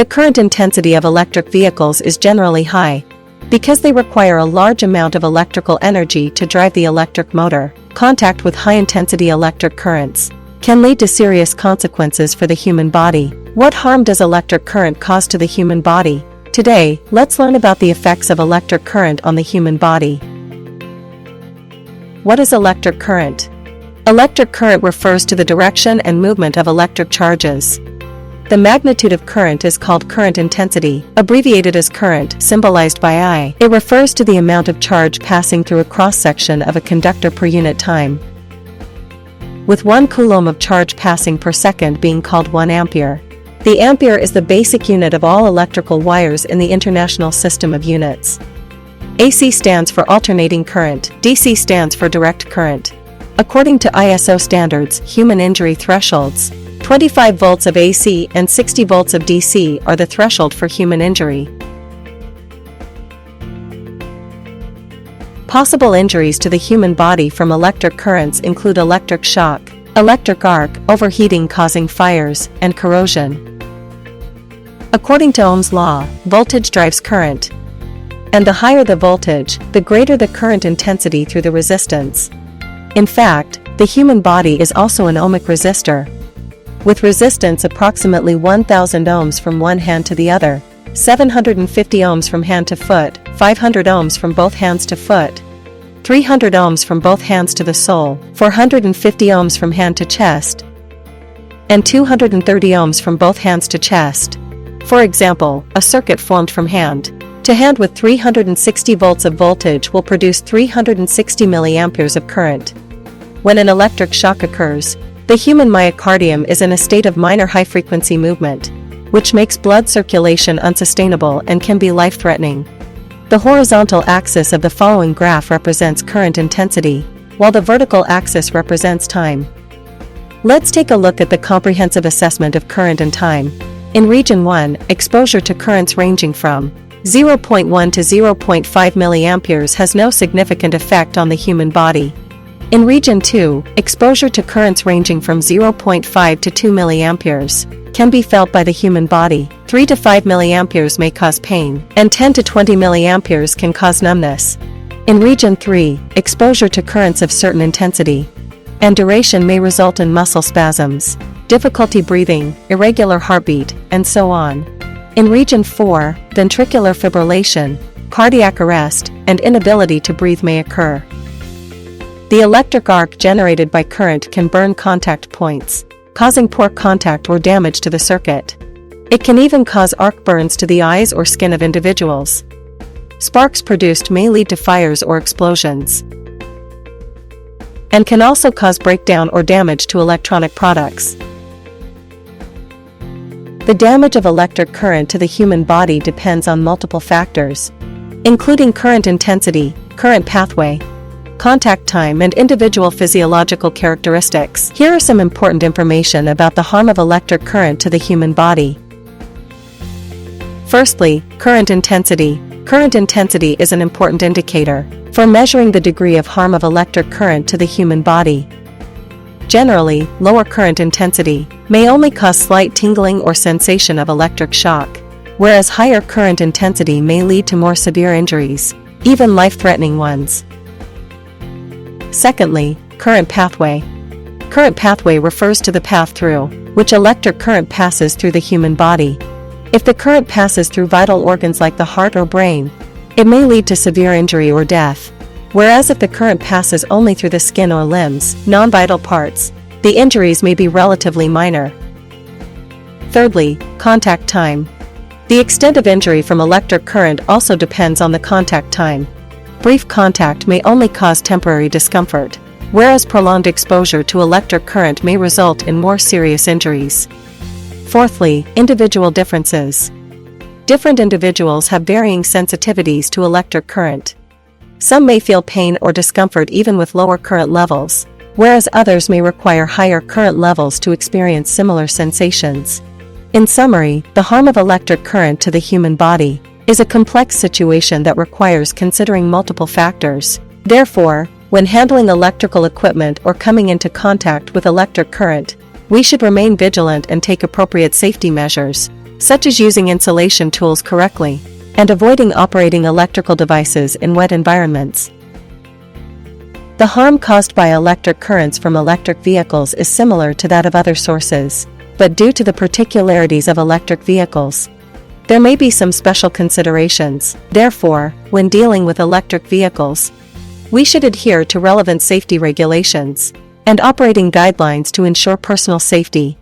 The current intensity of electric vehicles is generally high. Because they require a large amount of electrical energy to drive the electric motor, contact with high-intensity electric currents can lead to serious consequences for the human body. What harm does electric current cause to the human body? Today, let's learn about the effects of electric current on the human body. What is electric current? Electric current refers to the direction and movement of electric charges. The magnitude of current is called current intensity, abbreviated as current, symbolized by I. It refers to the amount of charge passing through a cross-section of a conductor per unit time, with 1 coulomb of charge passing per second being called 1 ampere. The ampere is the basic unit of all electrical wires in the International System of Units. AC stands for alternating current, DC stands for direct current. According to ISO standards, human injury thresholds, 25 volts of AC and 60 volts of DC are the threshold for human injury. Possible injuries to the human body from electric currents include electric shock, electric arc, overheating causing fires, and corrosion. According to Ohm's law, voltage drives current. And the higher the voltage, the greater the current intensity through the resistance. In fact, the human body is also an ohmic resistor, with resistance approximately 1000 ohms from one hand to the other, 750 ohms from hand to foot, 500 ohms from both hands to foot, 300 ohms from both hands to the sole, 450 ohms from hand to chest, and 230 ohms from both hands to chest. For example, a circuit formed from hand to hand with 360 volts of voltage will produce 360 milliamperes of current. When an electric shock occurs, the human myocardium is in a state of minor high-frequency movement, which makes blood circulation unsustainable and can be life-threatening. The horizontal axis of the following graph represents current intensity, while the vertical axis represents time. Let's take a look at the comprehensive assessment of current and time. In Region 1, exposure to currents ranging from 0.1 to 0.5 milliamperes has no significant effect on the human body. In Region 2, exposure to currents ranging from 0.5 to 2 milliamperes can be felt by the human body. 3 to 5 milliamperes may cause pain, and 10 to 20 milliamperes can cause numbness. In Region 3, exposure to currents of certain intensity and duration may result in muscle spasms, difficulty breathing, irregular heartbeat, and so on. In Region 4, ventricular fibrillation, cardiac arrest, and inability to breathe may occur. The electric arc generated by current can burn contact points, causing poor contact or damage to the circuit. It can even cause arc burns to the eyes or skin of individuals. Sparks produced may lead to fires or explosions, and can also cause breakdown or damage to electronic products. The damage of electric current to the human body depends on multiple factors, including current intensity, current pathway, contact time, and individual physiological characteristics. Here are some important information about the harm of electric current to the human body. Firstly, current intensity. Current intensity is an important indicator for measuring the degree of harm of electric current to the human body. Generally, lower current intensity may only cause slight tingling or sensation of electric shock, whereas higher current intensity may lead to more severe injuries, even life-threatening ones. Secondly, current pathway. Current pathway refers to the path through which electric current passes through the human body. If the current passes through vital organs like the heart or brain, it may lead to severe injury or death. Whereas if the current passes only through the skin or limbs, non-vital parts, the injuries may be relatively minor. Thirdly, contact time. The extent of injury from electric current also depends on the contact time. Brief contact may only cause temporary discomfort, whereas prolonged exposure to electric current may result in more serious injuries. Fourthly, individual differences. Different individuals have varying sensitivities to electric current. Some may feel pain or discomfort even with lower current levels, whereas others may require higher current levels to experience similar sensations. In summary, the harm of electric current to the human body is a complex situation that requires considering multiple factors. Therefore, when handling electrical equipment or coming into contact with electric current, we should remain vigilant and take appropriate safety measures, such as using insulation tools correctly, and avoiding operating electrical devices in wet environments. The harm caused by electric currents from electric vehicles is similar to that of other sources, but due to the particularities of electric vehicles, there may be some special considerations. Therefore, when dealing with electric vehicles, we should adhere to relevant safety regulations and operating guidelines to ensure personal safety.